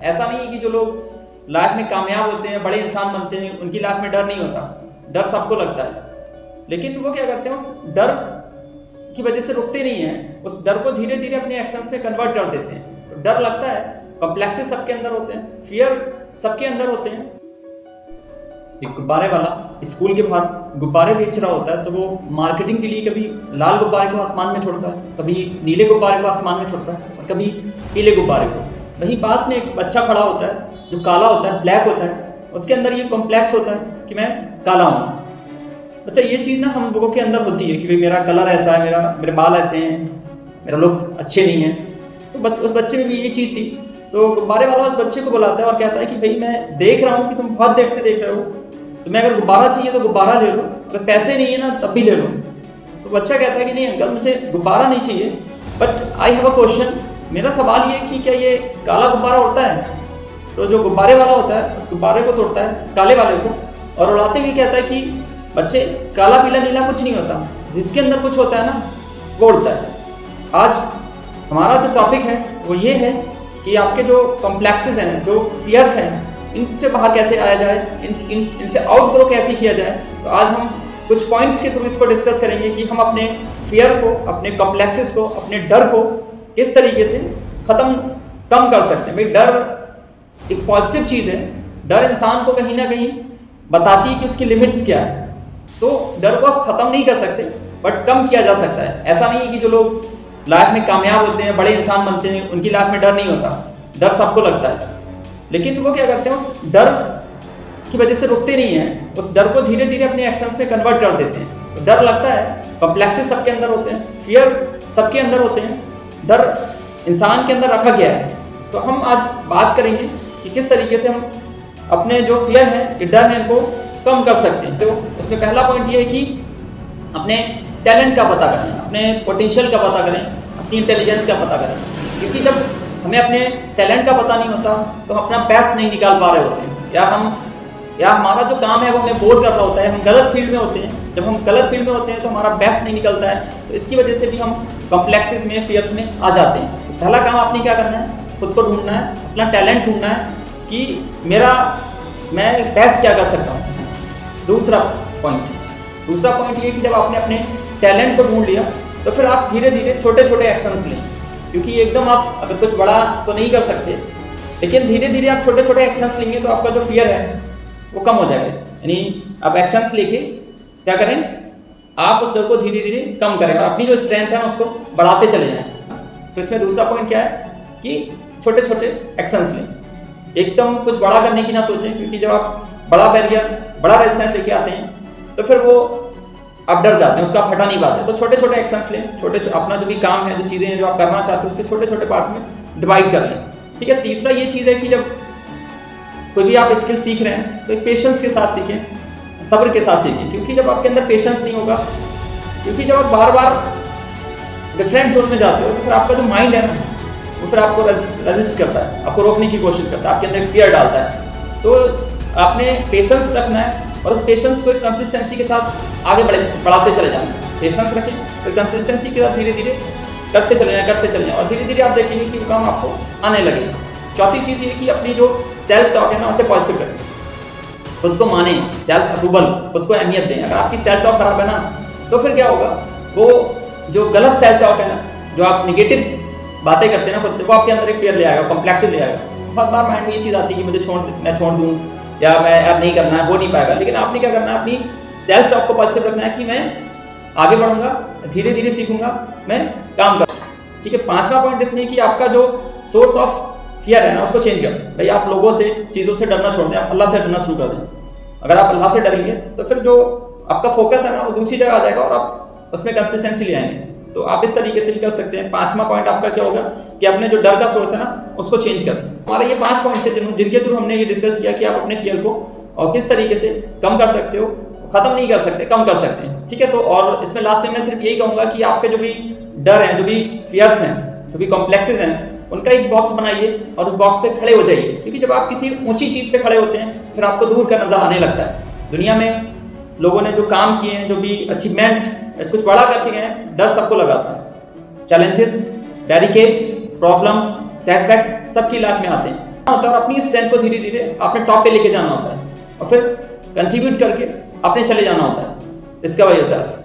ऐसा नहीं है कि जो लोग लाइफ में कामयाब होते हैं, बड़े इंसान बनते हैं, उनकी लाइफ में डर नहीं होता। डर सबको लगता है, लेकिन वो क्या करते हैं, उस डर की वजह से रुकते नहीं हैं, उस डर को धीरे धीरे अपने एक्शंस में कन्वर्ट कर देते हैं। तो डर लगता है, कॉम्प्लेक्सेस सबके अंदर होते हैं, फियर सबके अंदर होते हैं। एक गुब्बारे वाला स्कूल के बाहर गुब्बारे बेच रहा होता है, तो वो मार्केटिंग के लिए कभी लाल गुब्बारे को आसमान में छोड़ता है, कभी नीले गुब्बारे को आसमान में छोड़ता है और कभी पीले गुब्बारे को। वहीं पास में एक बच्चा खड़ा होता है जो काला होता है, ब्लैक होता है, उसके अंदर ये कॉम्प्लेक्स होता है कि मैं काला हूँ। अच्छा, ये चीज़ ना हम लोगों के अंदर होती है कि भाई मेरा कलर ऐसा है, मेरे बाल ऐसे हैं, मेरा लुक अच्छे नहीं है। तो बस उस बच्चे में भी ये चीज़ थी। तो गुब्बारे वाला उस बच्चे को बुलाता है और कहता है कि भाई मैं देख रहा हूँ कि तुम बहुत देर से देख रहे हो, तुम्हें अगर गुब्बारा चाहिए तो गुब्बारा ले लो, अगर पैसे नहीं है ना तब भी ले लो। तो बच्चा कहता है कि नहीं अंकल, मुझे गुब्बारा नहीं चाहिए, but I have a question. मेरा सवाल ये कि क्या ये काला गुब्बारा उड़ता है? तो जो गुब्बारे वाला होता है उस गुब्बारे को तोड़ता है, काले वाले को, और उड़ाते हुए कहता है कि बच्चे, काला पीला नीला कुछ नहीं होता, जिसके अंदर कुछ होता है ना वो उड़ता है। आज हमारा जो टॉपिक है वो ये है कि आपके जो कॉम्प्लेक्सेस हैं, जो फियर्स हैं, इनसे बाहर कैसे आया जाए, इनसे आउट ग्रो कैसे किया जाए। तो आज हम कुछ पॉइंट्स के थ्रू इसको डिस्कस करेंगे कि हम अपने फियर को, अपने कॉम्प्लेक्सेस को, अपने डर को किस तरीके से ख़त्म कम कर सकते हैं। भाई डर एक पॉजिटिव चीज़ है, डर इंसान को कहीं ना कहीं बताती है कि उसकी लिमिट्स क्या है। तो डर को आप ख़त्म नहीं कर सकते, बट कम किया जा सकता है। ऐसा नहीं है कि जो लोग लाइफ में कामयाब होते हैं, बड़े इंसान बनते हैं, उनकी लाइफ में डर नहीं होता। डर सबको लगता है, लेकिन वो क्या करते हैं, उस डर की वजह से रुकते नहीं हैं, उस डर को धीरे धीरे अपने एक्शंस में कन्वर्ट कर देते हैं। तो डर लगता है, कॉम्प्लेक्सेस सबके अंदर होते हैं, फियर सबके अंदर होते हैं, डर इंसान के अंदर रखा गया है। तो हम आज बात करेंगे कि किस तरीके से हम अपने जो फियर है, ये डर है, इनको कम कर सकते हैं। तो इसमें पहला पॉइंट ये है कि अपने टैलेंट का पता करें, अपने पोटेंशियल का पता करें, अपनी इंटेलिजेंस का पता करें। क्योंकि जब हमें अपने टैलेंट का पता नहीं होता तो हम अपना बेस्ट नहीं निकाल पा रहे होते हैं, या हमारा जो काम है वो हमें बोर कर रहा होता है, हम गलत फील्ड में होते हैं। जब हम गलत फील्ड में होते हैं तो हमारा बेस्ट नहीं निकलता है, तो इसकी वजह से भी हम कॉम्प्लेक्सेस में, फियर्स में आ जाते हैं। तो पहला काम आपने क्या करना है, खुद को ढूंढना है, अपना टैलेंट ढूंढना है कि मैं बेस्ट क्या कर सकता हूँ। दूसरा पॉइंट ये कि जब आपने अपने टैलेंट को ढूंढ लिया तो फिर आप धीरे धीरे छोटे छोटे एक्शंस लें। क्योंकि एकदम आप अगर कुछ बड़ा तो नहीं कर सकते, लेकिन धीरे धीरे आप छोटे छोटे एक्शंस लेंगे तो आपका जो फियर है वो कम हो जाएगा। यानी आप एक्शंस लेके क्या करें, आप उस डर को धीरे धीरे कम करें और अपनी जो स्ट्रेंथ है उसको बढ़ाते चले जाएं। तो इसमें दूसरा पॉइंट क्या है कि छोटे छोटे एक्शंस लें, एकदम कुछ बड़ा करने की ना सोचें। क्योंकि जब आप बड़ा बैरियर, बड़ा रेजिस्टेंस लेके आते हैं तो फिर वो आप डर जाते हैं, उसका आप हटा नहीं पाते। तो छोटे छोटे एक्शंस लें, अपना जो भी काम है, जो चीज़ें हैं जो आप करना चाहते हैं, उसके छोटे छोटे पार्ट्स में डिवाइड कर लें। ठीक है। तीसरा ये चीज़ है कि जब कोई भी आप स्किल सीख रहे हैं तो एक पेशेंस के साथ सीखें, सब्र के साथ सीखें। क्योंकि जब आपके अंदर पेशेंस नहीं होगा, क्योंकि जब आप बार बार डिफरेंट जोन में जाते हो तो फिर आपका जो माइंड है ना वो फिर आपको रजिस्ट करता है, आपको रोकने की कोशिश करता है, आपके अंदर फियर डालता है। तो आपने पेशेंस रखना है और उस पेशेंस को कंसिस्टेंसी के साथ आगे बढ़ाते चले जाना। पेशेंस रखें, फिर कंसिस्टेंसी के साथ धीरे धीरे करते चले जाएं और धीरे धीरे आप देखेंगे कि वो काम आपको आने लगेगा। चौथी चीज़ ये कि अपनी जो सेल्फ टॉक है ना उसे पॉजिटिव रखें, खुद को माने, सेल्फ अप्रूवल, खुद को अहमियत दें। अगर आपकी सेल्फ टॉक खराब है ना तो फिर क्या होगा, वो जो गलत सेल्फ टॉक है ना, जो आप निगेटिव बातें करते हैं ना खुद से, वो आपके अंदर एक फियर ले आएगा, कॉम्प्लेक्स ले आएगा। बहुत बार माइंड में ये चीज़ आती है कि मैं छोड़ दूँ या मैं अब नहीं करना है, वो नहीं पाएगा। लेकिन आपने क्या करना है, अपनी सेल्फ टॉक को पॉजिटिव रखना है कि मैं आगे बढ़ूंगा, धीरे धीरे सीखूंगा, मैं काम करूँगा। ठीक है। पांचवा पॉइंट इसमें कि आपका जो सोर्स ऑफ फियर है ना उसको चेंज करें। भाई आप लोगों से, चीज़ों से डरना छोड़ दें, आप अल्लाह से डरना शुरू कर दें। अगर आप अल्लाह से डरेंगे तो फिर जो आपका फोकस है ना वो दूसरी जगह आ जाएगा और आप उसमें कंसिस्टेंसी ले आएंगे। तो आप इस तरीके से भी कर सकते हैं। पांचवा पॉइंट आपका क्या होगा कि अपने जो डर का सोर्स है ना उसको चेंज करें। हमारे ये 5 पॉइंट थे जिनके थ्रू हमने ये डिस्कस किया कि आप अपने फियर को और किस तरीके से कम कर सकते हो, खत्म नहीं कर सकते, कम कर सकते हैं। ठीक है। तो और इसमें लास्ट में मैं सिर्फ यही कहूँगा कि आपके जो भी डर हैं, जो भी फियर्स हैं, जो भी कॉम्प्लेक्सेस हैं, उनका एक बॉक्स बनाइए और उस बॉक्स पे खड़े हो जाइए। क्योंकि जब आप किसी ऊंची चीज़ पे खड़े होते हैं फिर आपको दूर का नज़र आने लगता है। दुनिया में लोगों ने जो काम किए हैं, जो भी अचीवमेंट कुछ बड़ा करके गए हैं, डर सबको लगाता है। चैलेंजेस, बैरिकेड्स, प्रॉब्लम्स, सेटबैक्स सबकी लाइफ में आते हैं, होता है और अपनी स्ट्रेंथ को धीरे धीरे आपने टॉप पे लेके जाना होता है और फिर कंट्रीब्यूट करके अपने चले जाना होता है। Discover yourself.